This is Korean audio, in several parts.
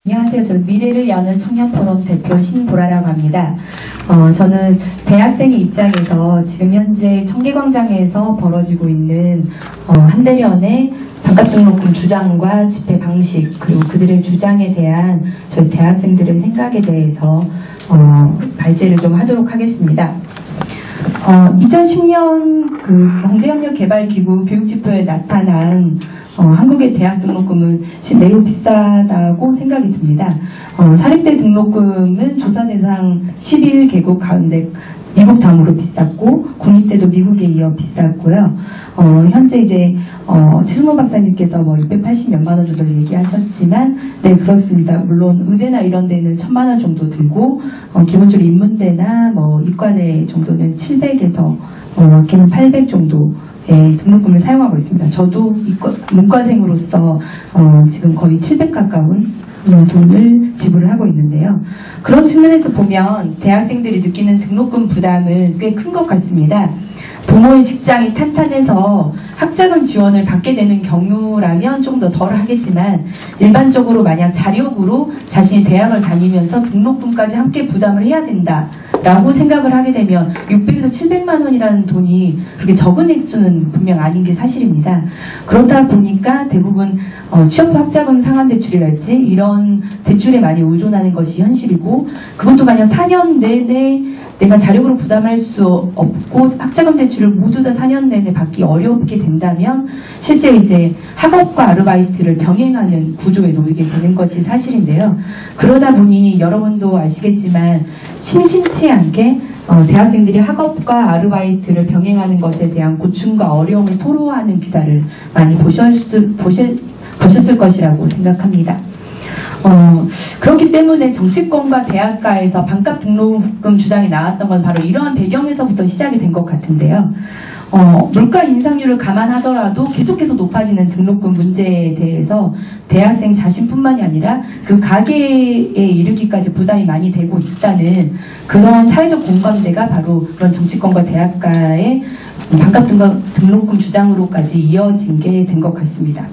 안녕하세요. 저는 미래를 여는 청년포럼 대표 신보라라고 합니다. 저는 대학생의 입장에서 지금 현재 청계광장에서 벌어지고 있는 한대련의 반값등록금 주장과 집회 방식 그리고 그들의 주장에 대한 저희 대학생들의 생각에 대해서 발제를 좀 하도록 하겠습니다. 2010년 그 경제협력개발기구 교육지표에 나타난 한국의 대학 등록금은 매우 비싸다고 생각이 듭니다. 사립대 등록금은 조사 대상 11개국 가운데 미국 다음으로 비쌌고 국립대도 미국에 이어 비쌌고요. 현재 이제 최순호 박사님께서 680몇만 원 정도 얘기하셨지만 네 그렇습니다. 물론 의대나 이런 데는 1000만 원 정도 들고 기본적으로 인문대나 이과대 정도는 700에서 많게는 800 정도의 등록금을 사용하고 있습니다. 저도 문과생으로서 지금 거의 700 가까운 돈을 지불을 하고 있는데요. 그런 측면에서 보면 대학생들이 느끼는 등록금 부담은 꽤 큰 것 같습니다. 부모의 직장이 탄탄해서 학자금 지원을 받게 되는 경우라면 좀 더 덜 하겠지만 일반적으로 만약 자력으로 자신이 대학을 다니면서 등록금까지 함께 부담을 해야 된다라고 생각을 하게 되면 600에서 700만 원이라는 돈이 그렇게 적은 액수는 분명 아닌 게 사실입니다. 그렇다 보니까 대부분 취업부 학자금 상환대출이랄지 이런 대출에 많이 의존하는 것이 현실이고 그것도 만약 4년 내내 내가 자력으로 부담할 수 없고 학자금 대출을 모두 다 4년 내내 받기 어렵게 된다면 실제 이제 학업과 아르바이트를 병행하는 구조에 놓이게 되는 것이 사실인데요. 그러다 보니 여러분도 아시겠지만 심심치 않게 대학생들이 학업과 아르바이트를 병행하는 것에 대한 고충과 어려움을 토로하는 기사를 많이 보셨을 것이라고 생각합니다. 그렇기 때문에 정치권과 대학가에서 반값 등록금 주장이 나왔던 건 바로 이러한 배경에서부터 시작이 된 것 같은데요. 물가 인상률을 감안하더라도 계속해서 높아지는 등록금 문제에 대해서 대학생 자신뿐만이 아니라 그 가계에 이르기까지 부담이 많이 되고 있다는 그런 사회적 공감대가 바로 그런 정치권과 대학가의 반값 등록금 주장으로까지 이어진 게 된 것 같습니다.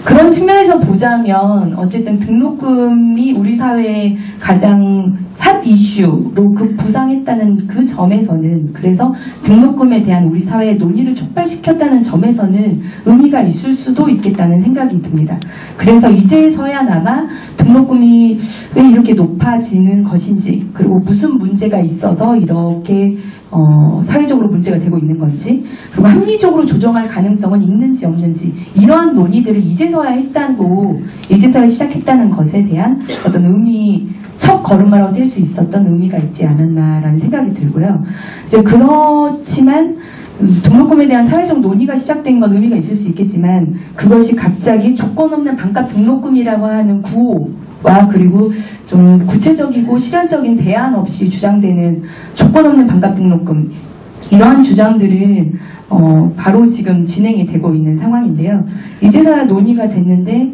그런 측면에서 보자면 어쨌든 등록금이 우리 사회의 가장 핫 이슈로 부상했다는 그 점에서는 그래서 등록금에 대한 우리 사회의 논의를 촉발시켰다는 점에서는 의미가 있을 수도 있겠다는 생각이 듭니다. 그래서 이제서야나마 등록금이 왜 이렇게 높아지는 것인지 그리고 무슨 문제가 있어서 이렇게 사회적으로 문제가 되고 있는 건지 그리고 합리적으로 조정할 가능성은 있는지 없는지 이러한 논의들을 이제서야 했다고 이제서야 시작했다는 것에 대한 어떤 의미 첫 걸음마라고 뛸 수 있었던 의미가 있지 않았나라는 생각이 들고요. 이제 그렇지만 등록금에 대한 사회적 논의가 시작된 건 의미가 있을 수 있겠지만 그것이 갑자기 조건 없는 반값 등록금이라고 하는 구호와 그리고 좀 구체적이고 실현적인 대안 없이 주장되는 조건 없는 반값 등록금 이러한 주장들은 바로 지금 진행이 되고 있는 상황인데요. 이제서야 논의가 됐는데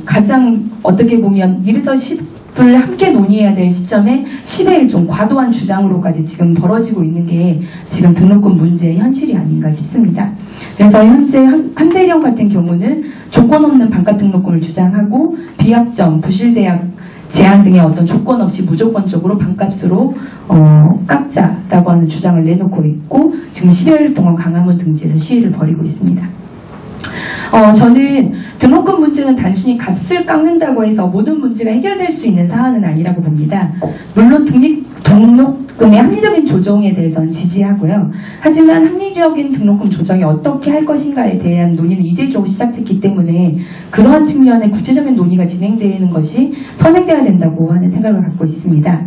가장 어떻게 보면 1에서 10을 함께 논의해야 될 시점에 10의 좀 과도한 주장으로까지 지금 벌어지고 있는 게 지금 등록금 문제의 현실이 아닌가 싶습니다. 그래서 현재 한대련 같은 경우는 조건 없는 반값 등록금을 주장하고 비학점, 부실대학 제한 등의 어떤 조건 없이 무조건적으로 반값으로 깎자라고 하는 주장을 내놓고 있고 지금 10여일 동안 광화문 등지에서 시위를 벌이고 있습니다. 저는 등록금 문제는 단순히 값을 깎는다고 해서 모든 문제가 해결될 수 있는 사안은 아니라고 봅니다. 물론 등록금의 합리적인 조정에 대해서는 지지하고요. 하지만 합리적인 등록금 조정이 어떻게 할 것인가에 대한 논의는 이제 겨우 시작됐기 때문에 그러한 측면의 구체적인 논의가 진행되는 것이 선행되어야 된다고 하는 생각을 갖고 있습니다.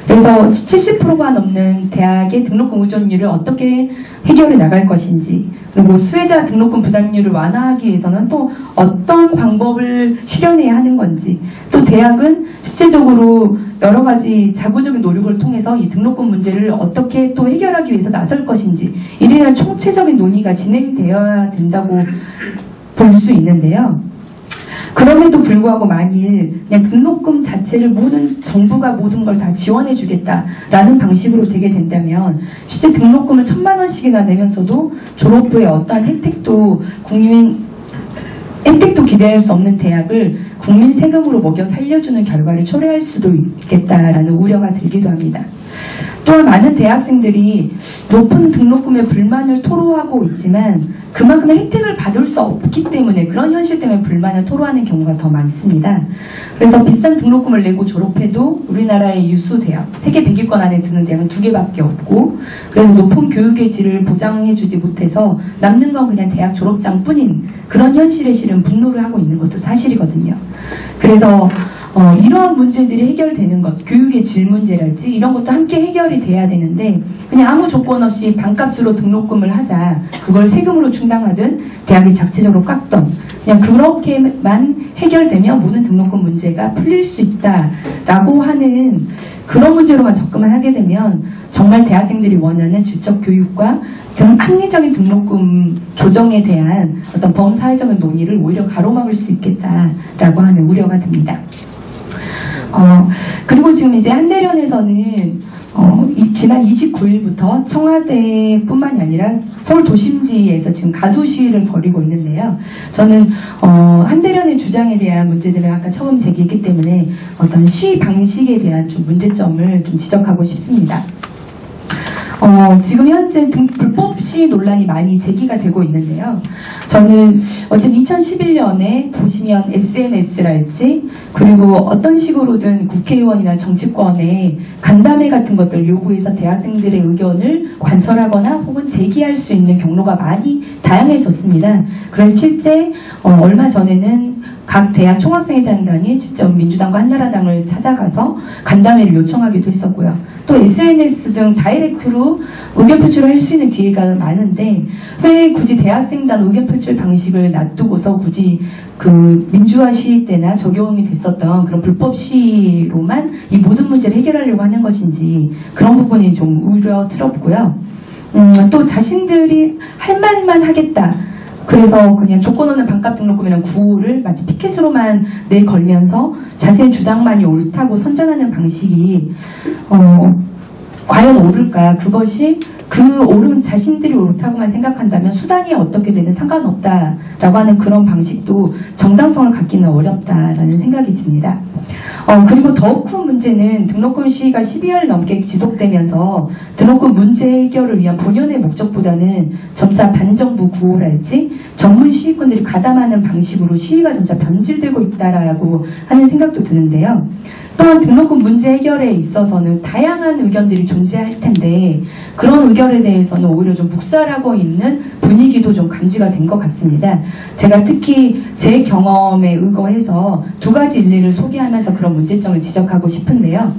그래서 70%가 넘는 대학의 등록금 의존율을 어떻게 해결해 나갈 것인지 그리고 수혜자 등록금 부담률을 완화하기 위해서는 또 어떤 방법을 실현해야 하는 건지 또 대학은 실제적으로 여러 가지 자구적인 노력을 통해서 이 등록금 문제를 어떻게 또 해결하기 위해서 나설 것인지 이에 대한 총체적인 논의가 진행되어야 된다고 볼 수 있는데요. 그럼에도 불구하고 만일 그냥 등록금 자체를 정부가 모든 걸 다 지원해 주겠다라는 방식으로 되게 된다면 실제 등록금을 1000만 원씩이나 내면서도 졸업 후에 어떠한 혜택도 국민 혜택도 기대할 수 없는 대학을 국민 세금으로 먹여 살려주는 결과를 초래할 수도 있겠다라는 우려가 들기도 합니다. 또한 많은 대학생들이 높은 등록금에 불만을 토로하고 있지만 그만큼의 혜택을 받을 수 없기 때문에 그런 현실 때문에 불만을 토로하는 경우가 더 많습니다. 그래서 비싼 등록금을 내고 졸업해도 우리나라의 유수 대학, 세계 100위권 안에 드는 대학은 2개밖에 없고 그래서 높은 교육의 질을 보장해주지 못해서 남는 건 그냥 대학 졸업장뿐인 그런 현실에 실은 분노를 하고 있는 것도 사실이거든요. 그래서 이러한 문제들이 해결되는 것, 교육의 질 문제랄지 이런 것도 함께 해결이 돼야 되는데 그냥 아무 조건 없이 반값으로 등록금을 하자, 그걸 세금으로 충당하든 대학이 자체적으로 깎던 그냥 그렇게만 해결되면 모든 등록금 문제가 풀릴 수 있다라고 하는 그런 문제로만 접근만 하게 되면 정말 대학생들이 원하는 질적 교육과 합리적인 등록금 조정에 대한 어떤 범사회적인 논의를 오히려 가로막을 수 있겠다라고 하는 우려가 듭니다. 그리고 지금 이제 한대련에서는 지난 29일부터 청와대뿐만이 아니라 서울 도심지에서 지금 가두 시위를 벌이고 있는데요. 저는 한대련의 주장에 대한 문제들을 아까 처음 제기했기 때문에 어떤 시위 방식에 대한 좀 문제점을 좀 지적하고 싶습니다. 지금 현재 불법 시위 논란이 많이 제기가 되고 있는데요. 저는 어쨌든 2011년에 보시면 SNS랄지 그리고 어떤 식으로든 국회의원이나 정치권에 간담회 같은 것들 요구해서 대학생들의 의견을 관철하거나 혹은 제기할 수 있는 경로가 많이 다양해졌습니다. 그래서 실제 얼마 전에는 각 대학 총학생회장단이 직접 민주당과 한나라당을 찾아가서 간담회를 요청하기도 했었고요. 또 SNS 등 다이렉트로 의견 표출을 할 수 있는 기회가 많은데 왜 굳이 대학생단 의견 표출 방식을 놔두고서 굳이 그 민주화 시위 때나 적용이 됐었던 그런 불법 시위로만 이 모든 문제를 해결하려고 하는 것인지 그런 부분이 좀 우려스럽고요. 또 자신들이 할 말만 하겠다. 그래서 그냥 조건 없는 반값 등록금이라는 구호를 마치 피켓으로만 내걸면서 자신의 주장만이 옳다고 선전하는 방식이 과연 옳을까? 그것이 그 옳은 자신들이 옳다고만 생각한다면 수단이 어떻게 되든 상관없다라고 하는 그런 방식도 정당성을 갖기는 어렵다라는 생각이 듭니다. 그리고 더욱 큰 문제는 등록금 시위가 12월 넘게 지속되면서 등록금 문제 해결을 위한 본연의 목적보다는 점차 반정부 구호랄지 전문 시위꾼들이 가담하는 방식으로 시위가 점차 변질되고 있다라고 하는 생각도 드는데요. 또한 등록금 문제 해결에 있어서는 다양한 의견들이 존재할 텐데 그런 의견에 대해서는 오히려 좀 묵살하고 있는 분위기도 좀 감지가 된 것 같습니다. 제가 특히 제 경험에 의거해서 두 가지 일례를 소개하면서 그런 문제점을 지적하고 싶은데요.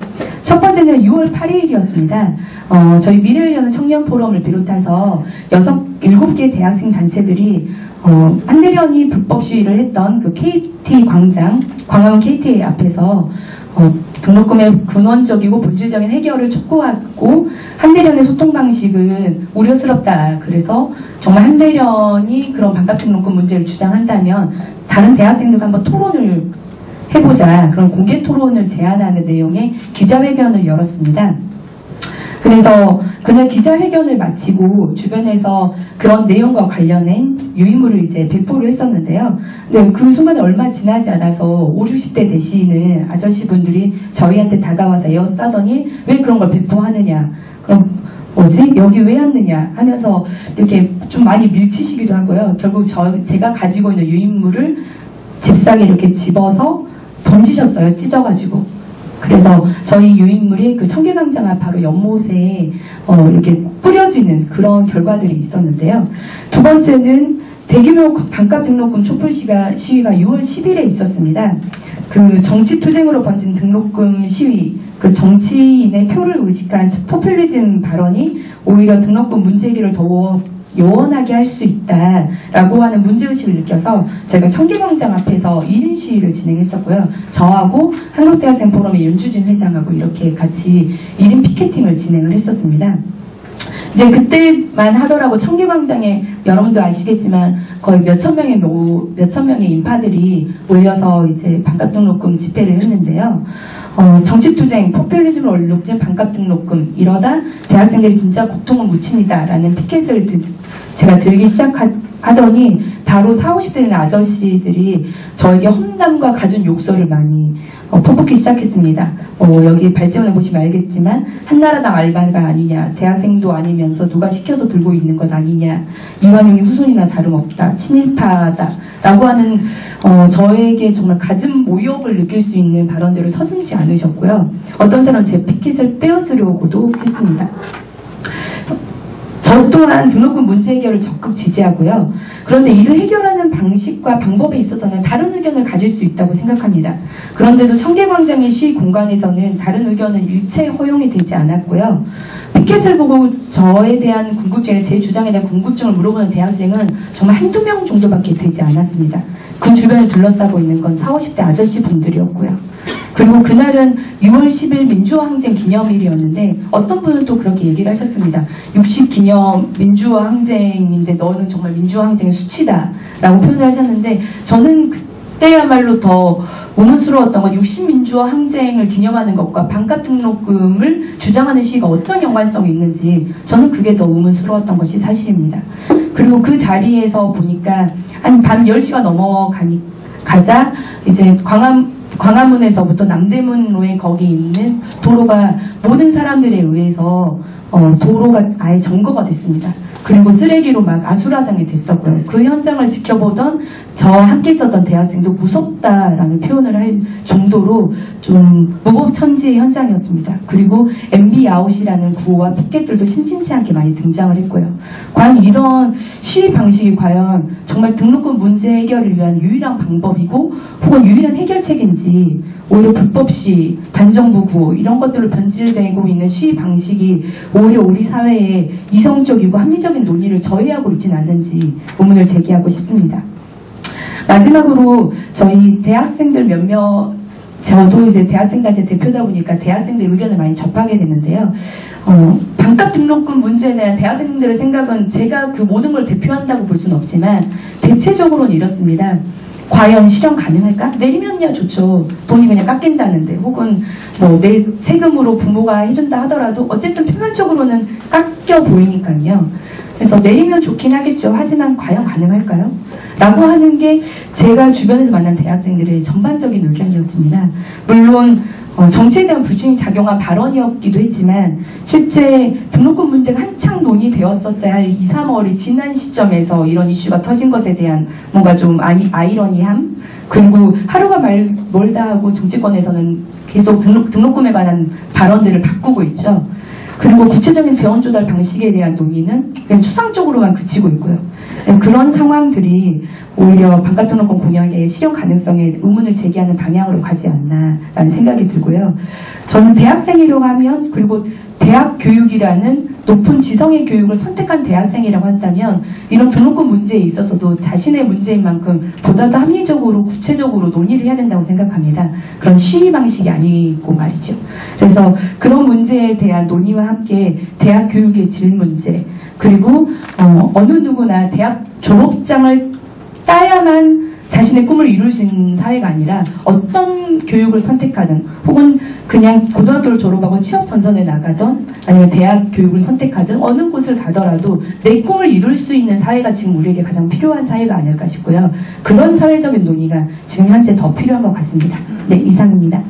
첫 번째는 6월 8일이었습니다. 저희 미래를 여는 청년 포럼을 비롯해서 7개 대학생 단체들이 한대련이 불법 시위를 했던 그 KT 광장, 광화문 KT 앞에서 등록금의 근원적이고 본질적인 해결을 촉구하고 한대련의 소통 방식은 우려스럽다. 그래서 정말 한대련이 그런 반값 등록금 문제를 주장한다면 다른 대학생들과 한번 토론을 해보자. 그런 공개 토론을 제안하는 내용의 기자회견을 열었습니다. 그래서 그날 기자회견을 마치고 주변에서 그런 내용과 관련된 유인물을 이제 배포를 했었는데요. 근데 그 순간에 얼마 지나지 않아서 50, 60대 되시는 아저씨분들이 저희한테 다가와서 에어싸더니 왜 그런 걸 배포하느냐. 그럼 뭐지? 여기 왜 왔느냐 하면서 이렇게 좀 많이 밀치시기도 하고요. 결국 제가 가지고 있는 유인물을 잽싸게 이렇게 집어서 던지셨어요. 찢어가지고. 그래서 저희 유인물이 그 청계광장 앞 바로 연못에 이렇게 뿌려지는 그런 결과들이 있었는데요. 두 번째는 대규모 반값 등록금 촛불 시위가 6월 10일에 있었습니다. 그 정치투쟁으로 번진 등록금 시위, 그 정치인의 표를 의식한 포퓰리즘 발언이 오히려 등록금 문제 해결을 더욱 요원하게 할 수 있다라고 하는 문제의식을 느껴서 제가 청계광장 앞에서 1인 시위를 진행했었고요. 저하고 한국대학생 포럼의 윤주진 회장하고 이렇게 같이 1인 피켓팅을 진행을 했었습니다. 이제 그때만 하더라도 청계광장에 여러분도 아시겠지만 거의 몇천 명의 인파들이 몰려서 이제 반값 등록금 집회를 했는데요. 정치투쟁, 포퓰리즘을 얼룩진 반값 등록금 이러다 대학생들이 진짜 고통을 묻힙니다라는 피켓을 제가 들기 시작한 하더니 바로 40, 50대 되는 아저씨들이 저에게 험담과 갖은 욕설을 많이 퍼붓기 시작했습니다. 여기 발제문을 보시면 알겠지만 한나라당 알바가 아니냐, 대학생도 아니면서 누가 시켜서 들고 있는 것 아니냐, 이완용이 후손이나 다름없다, 친일파다 라고 하는 저에게 정말 갖은 모욕을 느낄 수 있는 발언들을 서슴지 않으셨고요. 어떤 사람은 제 피켓을 빼앗으려고도 했습니다. 저 또한 등록금 문제 해결을 적극 지지하고요. 그런데 이를 해결하는 방식과 방법에 있어서는 다른 의견을 가질 수 있다고 생각합니다. 그런데도 청계광장의 시위 공간에서는 다른 의견은 일체 허용이 되지 않았고요. 피켓을 보고 저에 대한 궁금증이나 제 주장에 대한 궁금증을 물어보는 대학생은 정말 한두 명 정도밖에 되지 않았습니다. 그 주변을 둘러싸고 있는 건 40, 50대 아저씨 분들이었고요. 그리고 그날은 6월 10일 민주화항쟁 기념일이었는데 어떤 분은 또 그렇게 얘기를 하셨습니다. 60기념 민주화항쟁인데 너는 정말 민주화항쟁의 수치다 라고 표현을 하셨는데 저는 그때야말로 더 의문스러웠던 건 60민주화항쟁을 기념하는 것과 반값 등록금을 주장하는 시위가 어떤 연관성이 있는지 저는 그게 더 의문스러웠던 것이 사실입니다. 그리고 그 자리에서 보니까 한 밤 10시가 넘어가자 이제 광화문에서부터 남대문로에 거기 있는 도로가 모든 사람들에 의해서 도로가 아예 점거가 됐습니다. 그리고 쓰레기로 막 아수라장이 됐었고요. 그 현장을 지켜보던 저와 함께 있었던 대학생도 무섭다라는 표현을 할 정도로 좀 무법천지의 현장이었습니다. 그리고 MB 아웃이라는 구호와 피켓들도 심심치 않게 많이 등장을 했고요. 과연 이런 시위 방식이 과연 정말 등록금 문제 해결을 위한 유일한 방법이고 혹은 유일한 해결책인지 오히려 불법 시위, 반정부 구호 이런 것들로 변질되고 있는 시위 방식이 오히려 우리 사회에 이성적이고 합리적인 논의를 저해하고 있지는 않는지 의문을 제기하고 싶습니다. 마지막으로 저희 대학생들 몇몇 저도 이제 대학생단체 대표다 보니까 대학생들 의견을 많이 접하게 되는데요. 반값 등록금 문제에 대한 대학생들의 생각은 제가 그 모든 걸 대표한다고 볼 수는 없지만 대체적으로는 이렇습니다. 과연 실현 가능할까? 내리면야 좋죠. 돈이 그냥 깎인다는데 혹은 뭐 내 세금으로 부모가 해준다 하더라도 어쨌든 표면적으로는 깎여 보이니까요. 그래서 내리면 좋긴 하겠죠. 하지만 과연 가능할까요? 라고 하는 게 제가 주변에서 만난 대학생들의 전반적인 의견이었습니다. 물론 정치에 대한 불신이 작용한 발언이었기도 했지만 실제 등록금 문제가 한창 논의되었었어야 할 2, 3월이 지난 시점에서 이런 이슈가 터진 것에 대한 뭔가 좀 아이러니함 그리고 하루가 멀다 하고 정치권에서는 계속 등록금에 관한 발언들을 바꾸고 있죠. 그리고 구체적인 재원 조달 방식에 대한 논의는 그냥 추상적으로만 그치고 있고요. 그런 상황들이 오히려 반값 등록금 공약의 실현 가능성에 의문을 제기하는 방향으로 가지 않나라는 생각이 들고요. 저는 대학생이라고 하면 그리고 대학 교육이라는 높은 지성의 교육을 선택한 대학생이라고 한다면 이런 등록금 문제에 있어서도 자신의 문제인 만큼 보다 더 합리적으로 구체적으로 논의를 해야 된다고 생각합니다. 그런 시위 방식이 아니고 말이죠. 그래서 그런 문제에 대한 논의와 함께 대학 교육의 질 문제 그리고 어느 누구나 대학 졸업장을 따야만 자신의 꿈을 이룰 수 있는 사회가 아니라 어떤 교육을 선택하든 혹은 그냥 고등학교를 졸업하고 취업 전선에 나가든 아니면 대학 교육을 선택하든 어느 곳을 가더라도 내 꿈을 이룰 수 있는 사회가 지금 우리에게 가장 필요한 사회가 아닐까 싶고요. 그런 사회적인 논의가 지금 현재 더 필요한 것 같습니다. 네, 이상입니다.